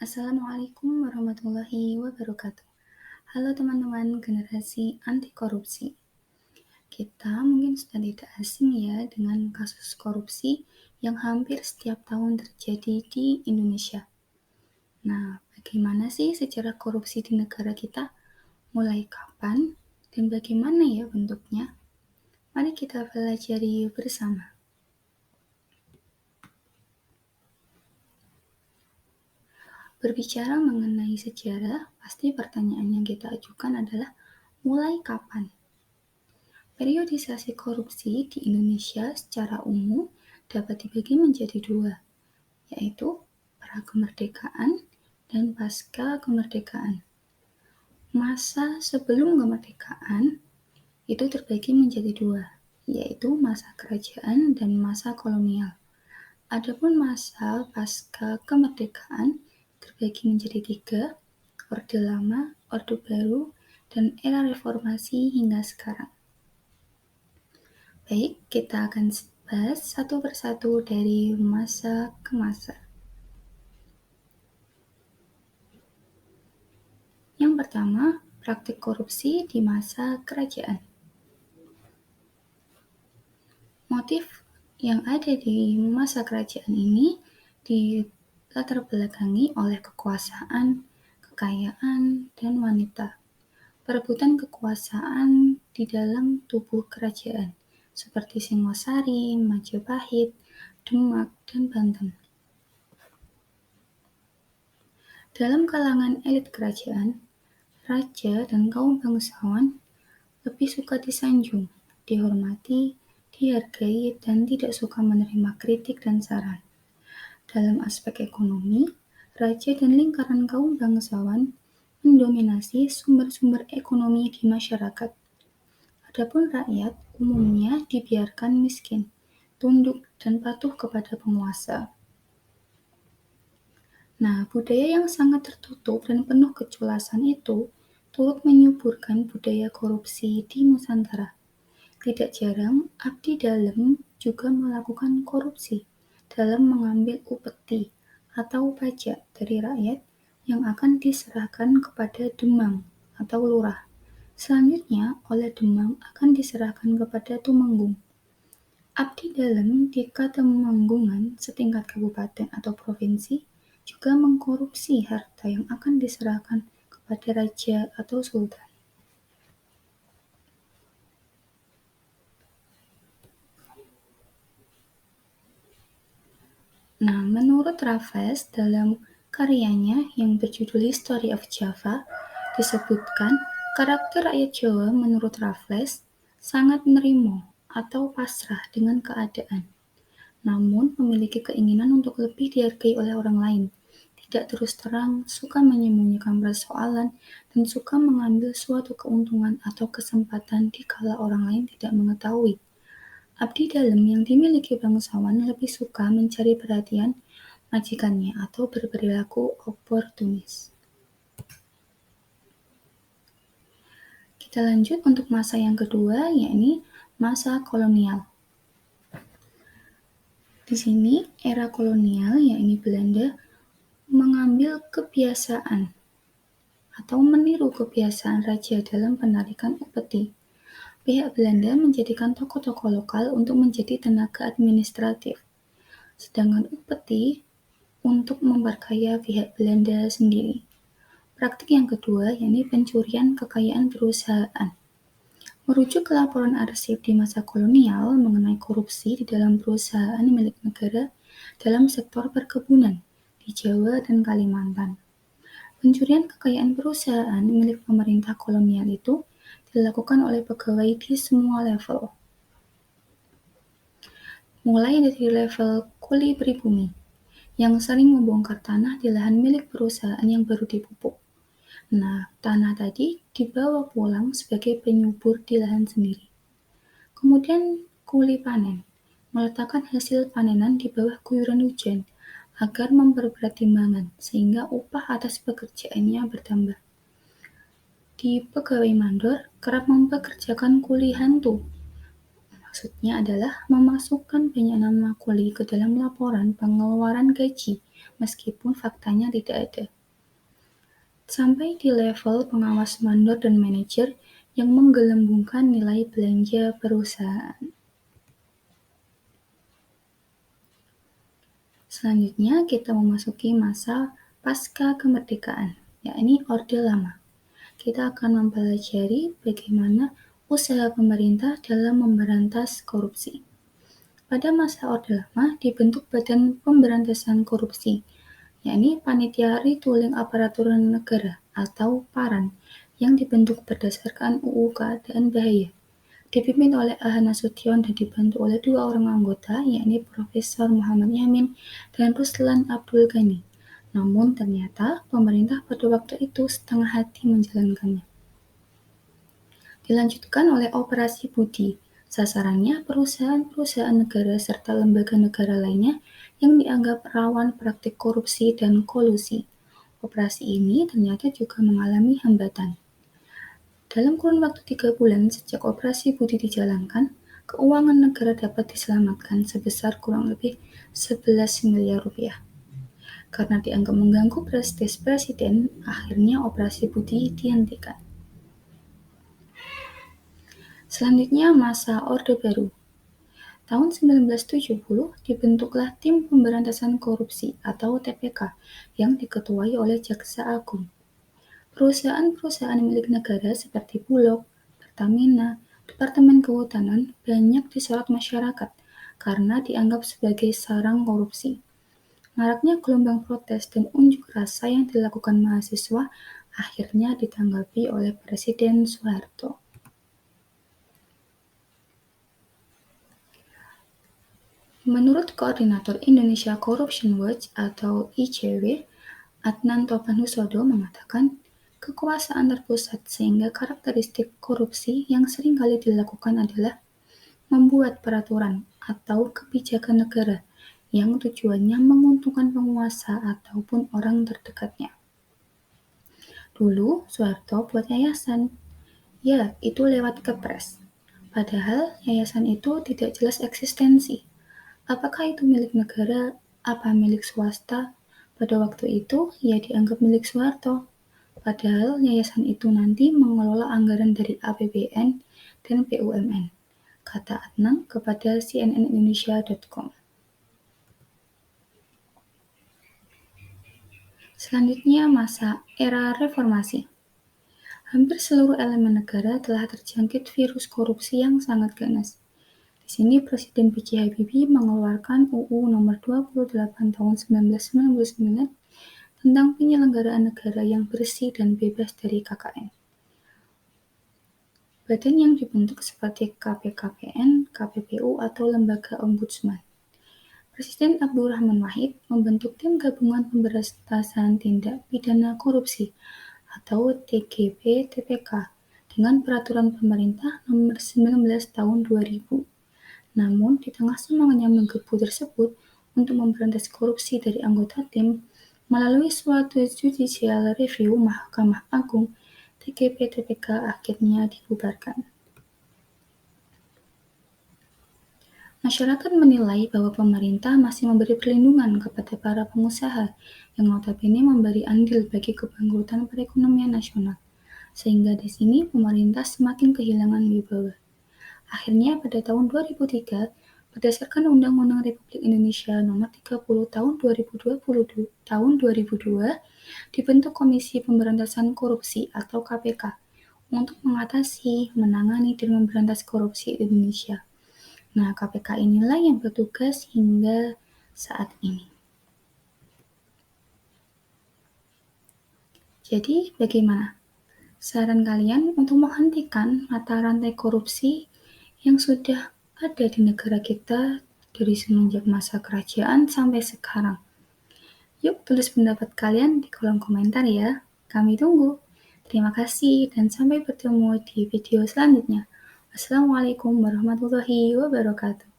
Assalamualaikum warahmatullahi wabarakatuh. Halo teman-teman generasi anti korupsi. Kita mungkin sudah tidak asing ya dengan kasus korupsi yang hampir setiap tahun terjadi di Indonesia. Nah, bagaimana sih sejarah korupsi di negara kita? Mulai kapan dan bagaimana ya bentuknya? Mari kita pelajari bersama. Berbicara mengenai sejarah, pasti pertanyaan yang kita ajukan adalah mulai kapan? Periodisasi korupsi di Indonesia secara umum dapat dibagi menjadi dua, yaitu pra-kemerdekaan dan pasca kemerdekaan. Masa sebelum kemerdekaan itu terbagi menjadi dua, yaitu masa kerajaan dan masa kolonial. Adapun masa pasca kemerdekaan terbagi menjadi tiga, Orde Lama, Orde Baru, dan era reformasi hingga sekarang. Baik, kita akan bahas satu persatu dari masa ke masa. Yang pertama, praktik korupsi di masa kerajaan. Motif yang ada di masa kerajaan ini dilatar belakangi oleh kekuasaan, kekayaan, dan wanita. Perebutan kekuasaan di dalam tubuh kerajaan, seperti Singosari, Majapahit, Demak, dan Banten. Dalam kalangan elit kerajaan, raja dan kaum bangsawan lebih suka disanjung, dihormati, dihargai, dan tidak suka menerima kritik dan saran. Dalam aspek ekonomi, raja dan lingkaran kaum bangsawan mendominasi sumber-sumber ekonomi di masyarakat. Adapun rakyat umumnya dibiarkan miskin, tunduk, dan patuh kepada penguasa. Nah, budaya yang sangat tertutup dan penuh keculasan itu turut menyuburkan budaya korupsi di Nusantara. Tidak jarang, abdi dalam juga melakukan korupsi dalam mengambil upeti atau pajak dari rakyat yang akan diserahkan kepada Demang atau lurah. Selanjutnya, oleh Demang akan diserahkan kepada Tumenggung. Abdi dalam di Katemenggungan setingkat kabupaten atau provinsi juga mengkorupsi harta yang akan diserahkan kepada raja atau sultan. Nah, menurut Raffles dalam karyanya yang berjudul History of Java, disebutkan karakter rakyat Jawa menurut Raffles sangat nerimo atau pasrah dengan keadaan, namun memiliki keinginan untuk lebih dihargai oleh orang lain, tidak terus terang, suka menyembunyikan persoalan, dan suka mengambil suatu keuntungan atau kesempatan dikala orang lain tidak mengetahui. Abdi dalam yang dimiliki bangsawan lebih suka mencari perhatian majikannya atau berperilaku oportunis. Kita lanjut untuk masa yang kedua, yakni masa kolonial. Di sini, era kolonial, yakni Belanda, mengambil kebiasaan atau meniru kebiasaan raja dalam penarikan upeti. Pihak Belanda menjadikan tokoh-tokoh lokal untuk menjadi tenaga administratif, sedangkan upeti untuk memperkaya pihak Belanda sendiri. Praktik yang kedua, yakni pencurian kekayaan perusahaan. Merujuk ke laporan arsip di masa kolonial mengenai korupsi di dalam perusahaan milik negara dalam sektor perkebunan di Jawa dan Kalimantan. Pencurian kekayaan perusahaan milik pemerintah kolonial itu dilakukan oleh pegawai di semua level, mulai dari level kuli pribumi, yang sering membongkar tanah di lahan milik perusahaan yang baru dipupuk. Nah, tanah tadi dibawa pulang sebagai penyubur di lahan sendiri. Kemudian kuli panen, meletakkan hasil panenan di bawah guyuran hujan agar memperberat timbangan sehingga upah atas pekerjaannya bertambah. Di pegawai mandor kerap mempekerjakan kuli hantu. Maksudnya adalah memasukkan banyak nama kuli ke dalam laporan pengeluaran gaji meskipun faktanya tidak ada. Sampai di level pengawas mandor dan manajer yang menggelembungkan nilai belanja perusahaan. Selanjutnya kita memasuki masa pasca kemerdekaan, yakni Orde Lama. Kita akan mempelajari bagaimana usaha pemerintah dalam memberantas korupsi. Pada masa Orde Lama dibentuk Badan Pemberantasan Korupsi, yakni Panitia Retooling Aparatur Negara atau PARAN, yang dibentuk berdasarkan UU Keadaan Bahaya. Dipimpin oleh A. Nasution dan dibantu oleh 2 orang anggota, yakni Profesor Muhammad Yamin dan Ruslan Abdul Ghani. Namun ternyata pemerintah pada waktu itu setengah hati menjalankannya. Dilanjutkan oleh Operasi Budi. Sasarannya perusahaan-perusahaan negara serta lembaga negara lainnya yang dianggap rawan praktik korupsi dan kolusi. Operasi ini ternyata juga mengalami hambatan. Dalam kurun waktu 3 bulan sejak Operasi Budi dijalankan, keuangan negara dapat diselamatkan sebesar kurang lebih 11 miliar rupiah. Karena dianggap mengganggu prestis presiden, akhirnya Operasi Budi dihentikan. Selanjutnya masa Orde Baru. Tahun 1970 dibentuklah Tim Pemberantasan Korupsi atau TPK yang diketuai oleh Jaksa Agung. Perusahaan-perusahaan milik negara seperti Bulog, Pertamina, Departemen Kehutanan banyak disorot masyarakat karena dianggap sebagai sarang korupsi. Maraknya gelombang protes dan unjuk rasa yang dilakukan mahasiswa akhirnya ditanggapi oleh Presiden Soeharto. Menurut Koordinator Indonesia Corruption Watch atau ICW, Adnan Topanhusodo mengatakan, kekuasaan terpusat sehingga karakteristik korupsi yang sering kali dilakukan adalah membuat peraturan atau kebijakan negara yang tujuannya menguntungkan penguasa ataupun orang terdekatnya. Dulu, Soeharto buat yayasan. Ya, itu lewat Kepres. Padahal yayasan itu tidak jelas eksistensi. Apakah itu milik negara, apa milik swasta? Pada waktu itu, ia dianggap milik Soeharto. Padahal yayasan itu nanti mengelola anggaran dari APBN dan BUMN, kata Adnan kepada cnnindonesia.com. Selanjutnya masa era reformasi. Hampir seluruh elemen negara telah terjangkit virus korupsi yang sangat ganas. Di sini Presiden B.J. Habibie mengeluarkan UU Nomor 28 Tahun 1999 tentang penyelenggaraan negara yang bersih dan bebas dari KKN. Badan yang dibentuk seperti KPKPN, KPPU, atau Lembaga Ombudsman. Presiden Abdurrahman Wahid membentuk Tim Gabungan Pemberantasan Tindak Pidana Korupsi atau TGP-TPK dengan Peraturan Pemerintah Nomor 19 Tahun 2000. Namun, di tengah semangatnya menggebu tersebut untuk memberantas korupsi dari anggota tim, melalui suatu judicial review Mahkamah Agung, TGP-TPK akhirnya dibubarkan. Masyarakat menilai bahwa pemerintah masih memberi perlindungan kepada para pengusaha yang notabene memberi andil bagi kebangkrutan perekonomian nasional, sehingga di sini pemerintah semakin kehilangan wibawa. Akhirnya pada tahun 2003, berdasarkan Undang-Undang Republik Indonesia Nomor 30 Tahun 2002, dibentuk Komisi Pemberantasan Korupsi atau KPK untuk mengatasi, menangani, dan memberantas korupsi di Indonesia. Nah, KPK inilah yang bertugas hingga saat ini. Jadi, bagaimana? Saran kalian untuk menghentikan mata rantai korupsi yang sudah ada di negara kita dari semenjak masa kerajaan sampai sekarang? Yuk tulis pendapat kalian di kolom komentar ya. Kami tunggu. Terima kasih dan sampai bertemu di video selanjutnya. Wassalamualaikum warahmatullahi wabarakatuh.